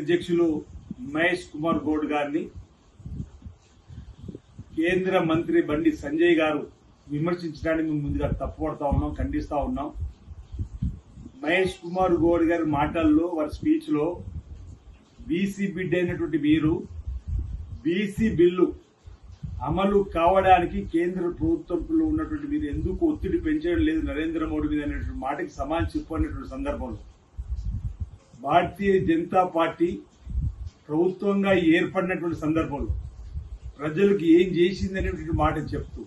అధ్యక్షులు మహేష్ కుమార్ గౌడ్ గారిని కేంద్ర మంత్రి బండి సంజయ్ గారు విమర్శించడానికి మేము ముందుగా తప్పుపడతా ఉన్నాం, ఖండిస్తా ఉన్నాం. మహేష్ కుమార్ గౌడ్ గారి మాటల్లో, వారి స్పీచ్ లో బీసీ బిడ్డ అయినటువంటి మీరు బీసీ బిల్లు అమలు కావడానికి కేంద్ర ప్రభుత్వంలో ఉన్నటువంటి మీరు ఎందుకు ఒత్తిడి పెంచడం లేదు నరేంద్ర మోడీ మీద అనేటువంటి మాటకి సమాధానం చెప్పనేటువంటి సందర్భంలో భారతీయ జనతా పార్టీ ప్రభుత్వంగా ఏర్పడినటువంటి సందర్భంలో ప్రజలకు ఏం చేసింది అనేటువంటి మాట చెప్తూ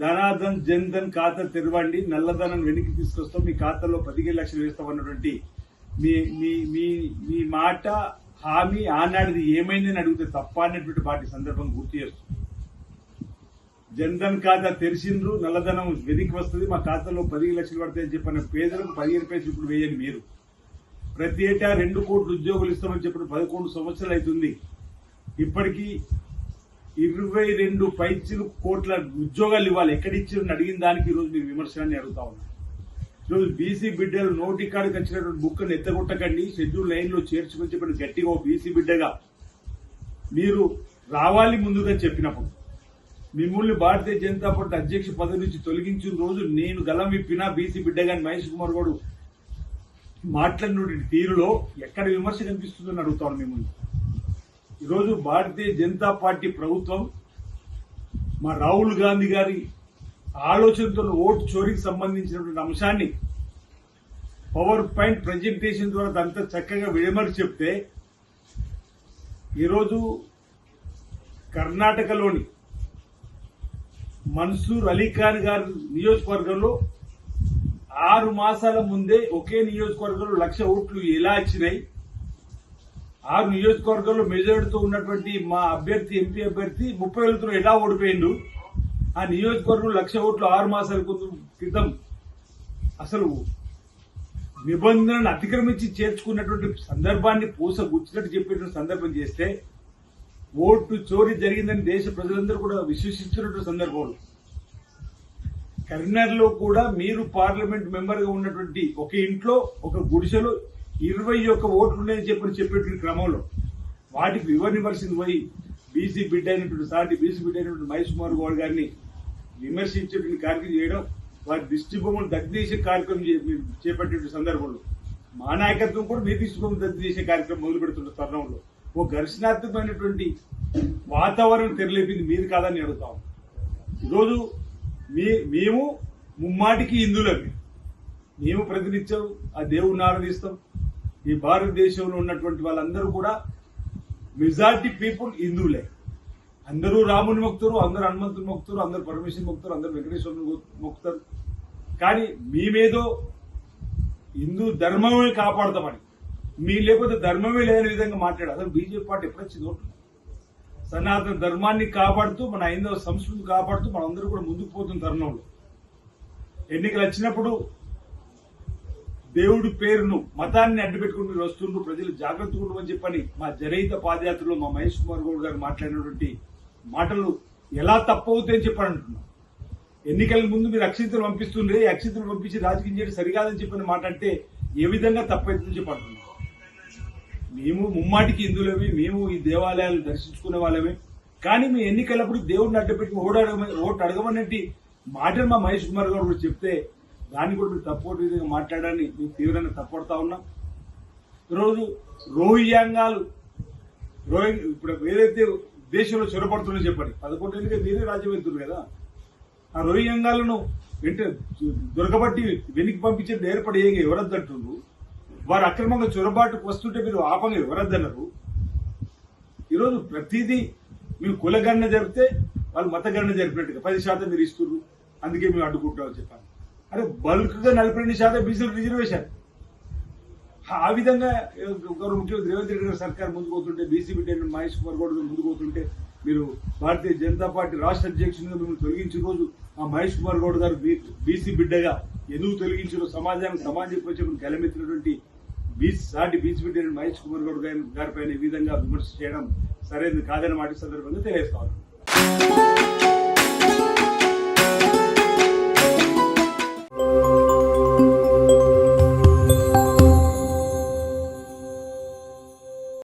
ధనాధన్ జన్ధన్ ఖాతా తెరవండి, నల్లధనం వెనక్కి తీసుకొస్తాం, మీ ఖాతాలో 15 లక్షలు వేస్తామన్నటువంటి మీ మాట హామీ ఆనాడిది ఏమైందని అడిగితే తప్ప అన్నటువంటి పార్టీ సందర్భం గుర్తు చేస్తుంది. జన్ధన్ ఖాతా తెరిచిండ్రు, నల్లధనం వెనక్కి వస్తుంది, మా ఖాతాలో 15 లక్షలు పడతాయని చెప్పిన పేదలకు 15 పైసలు ఇప్పుడు వేయని మీరు ప్రతి ఏటా 2 కోట్ల ఉద్యోగులు ఇస్తామని చెప్పిన 11 సంవత్సరాలు అవుతుంది. ఇప్పటికీ 22 పైసలు కోట్ల ఉద్యోగాలు ఇవ్వాలి, ఎక్కడిచ్చారని అడిగిన దానికి ఈరోజు మీరు విమర్శనాన్ని అడుగుతా ఉన్నారు. ఈరోజు బీసీ బిడ్డలు నోటి కాడికి వచ్చినటువంటి బుక్కను ఎత్తగొట్టకండి, షెడ్యూల్ 9 లో చేర్చుకొని చెప్పిన గట్టిగా బీసీ బిడ్డగా మీరు రావాలి ముందుగా చెప్పినప్పుడు మిమ్మల్ని భారతీయ జనతా పార్టీ అధ్యక్ష పదవి నుంచి తొలగించిన రోజు నేను గలం విప్పినా బీసీ బిడ్డగాని మహేష్ కుమార్ గౌడ్ మాట్లాడిన తీరులో ఎక్కడ విమర్శ కనిపిస్తుందని అడుగుతాను మిమ్మల్ని. ఈరోజు భారతీయ జనతా పార్టీ ప్రభుత్వం మా రాహుల్ గాంధీ గారి ఆలోచనతో ఓటు చోరీకి సంబంధించినటువంటి అంశాన్ని పవర్ పాయింట్ ప్రజెంటేషన్ ద్వారా అంతా చక్కగా విడమరి చెప్తే ఈరోజు కర్ణాటకలోని మన్సూర్ అలీఖాన్ గారి నియోజకవర్గంలో 6 మాసాల ముందే ఒకే నియోజకవర్గంలో 1,00,000 ఓట్లు ఎలా వచ్చినాయి, 6 నియోజకవర్గాల్లో మెజారిటీతో ఉన్నటువంటి మా అభ్యర్థి ఎంపీ అభ్యర్థి 30,000తో ఎలా ఓడిపోయిండు, ఆ నియోజకవర్గంలో 1,00,000 ఓట్లు 6 మాసాల క్రితం అసలు నిబంధనలను అతిక్రమించి చేర్చుకున్నటువంటి సందర్భాన్ని పూసగుచ్చినట్టు చెప్పేటువంటి సందర్భం చేస్తే ఓటు చోరీ జరిగిందని దేశ ప్రజలందరూ కూడా విశ్వసించినటువంటి సందర్భంలో కరీంనగర్లో కూడా మీరు పార్లమెంట్ మెంబర్ గా ఉన్నటువంటి ఒక ఇంట్లో ఒక గుడిసెలో 21 ఓట్లు ఉన్నాయని చెప్పేటువంటి క్రమంలో వాటికి వివరించవలసింది పోయి బీసీ బిడ్డ అయినటువంటి బీసీ బిడ్డ అయినటువంటి మహేష్ కుమార్ గౌడ్ గారిని విమర్శించేటువంటి కార్యక్రమం చేయడం, వారి దిష్టిబొమ్మను దగ్ధేసే కార్యక్రమం చేపట్టే సందర్భంలో మా నాయకత్వం కూడా మీ దిష్టిబొమ్మను దగ్ధేసే కార్యక్రమం మొదలు పెడుతున్న తరుణంలో ఓ ఘర్షణాత్మకమైనటువంటి వాతావరణం తెరలేపింది మీరు కాదని అడుగుతాం. ఈరోజు మేము ముమ్మాటికి హిందువులమే, మేము ప్రతినిత్యం ఆ దేవుణ్ణి ఆరాధిస్తాం. ఈ భారతదేశంలో ఉన్నటువంటి వాళ్ళందరూ కూడా మెజార్టీ పీపుల్ హిందువులే. అందరూ రాముని మొక్కుతారు, అందరూ హనుమంతుని మొక్కుతారు, అందరూ పరమేశ్వరుని మొక్కుతారు, అందరూ వెంకటేశ్వరుని మొక్కుతారు. కానీ మేమేదో హిందూ ధర్మమే కాపాడతామని, మీ లేకపోతే ధర్మమే లేని విధంగా మాట్లాడారు. అసలు బీజేపీ పార్టీ ఎప్పుడొచ్చింది? సనాతన ధర్మాన్ని కాపాడుతూ మన హైందవ సంస్కృతి కాపాడుతూ మనందరూ కూడా ముందుకు పోతున్న తరుణంలో ఎన్నికలు వచ్చినప్పుడు దేవుడి పేరును మతాన్ని అడ్డుపెట్టుకుని మీరు వస్తుండ్రు, ప్రజలు జాగ్రత్తగా ఉండమని చెప్పని మా జనహిత పాదయాత్రలో మా మహేష్ కుమార్ గౌడ్ గారు మాట్లాడినటువంటి మాటలు ఎలా తప్పవుతాయని చెప్పని అంటున్నాం. ఎన్నికల ముందు మీరు అక్షింతలు పంపిస్తుండే, అక్షింతలు పంపించి రాజకీయం చేయడం సరికాదని చెప్పని మాట అంటే ఏ విధంగా తప్పవుతుందని చెప్పి అంటున్నాం. మేము ముమ్మాటికి హిందువులమే, మేము ఈ దేవాలయాలు దర్శించుకునే వాళ్ళమే. కానీ మీ ఎన్నికలప్పుడు దేవుడిని అడ్డుపెట్టి ఓటు అడగమన్నట్టు మాటలు మా మహేష్ కుమార్ గారు కూడా చెప్తే దాన్ని కూడా మీరు తప్పుడు విధంగా మాట్లాడాలని మేము తీవ్రంగా తప్పడుతా ఉన్నాం. ఈరోజు రోహింగ్యాలు ఇప్పుడు ఏదైతే దేశంలో చొరబడుతుందో చెప్పండి, 11 ఏళ్ళుగా మీరే రాజ్యం వెళ్తున్నారు కదా, ఆ రోహింగ్యాలను వెంట దొరకబట్టి వెనక్కి పంపించే ఏర్పడి ఎవరద్దంటున్నారు. వారు అక్రమంగా చొరబాటుకు వస్తుంటే మీరు ఆపంగా ఎవరద్దన్నారు. ఈరోజు ప్రతిదీ మేము కులగణన జరిపితే వాళ్ళు మతగణన జరిపినట్టుగా 10% మీరు ఇస్తున్నారు, అందుకే మేము అడ్డుకుంటామని చెప్పాను. అరే బల్క్ గా 42% బీసీలు రిజర్వేషన్. ఆ విధంగా గౌరవ ముఖ్యమంత్రి రేవంత్ రెడ్డి గారి సర్కార్ ముందుకు పోతుంటే, బీసీ బిడ్డ మహేష్ కుమార్ గౌడ్ ముందుకు పోతుంటే మీరు భారతీయ జనతా పార్టీ రాష్ట్ర అధ్యక్షునిగా మిమ్మల్ని తొలగించిన రోజు ఆ మహేష్ కుమార్ గౌడ్ గారు బీసీ బిడ్డగా ఎందుకు తొలగించారో సమాజానికి సమాజం వచ్చి గెలమెత్తినటువంటి బీసీ బిడ్డ మహేష్ కుమార్ గౌడ్ గారిపైన ఈ విధంగా విమర్శ చేయడం సరైనది కాదని మాట సందర్భంగా తెలియజేస్తా ఉన్నాను.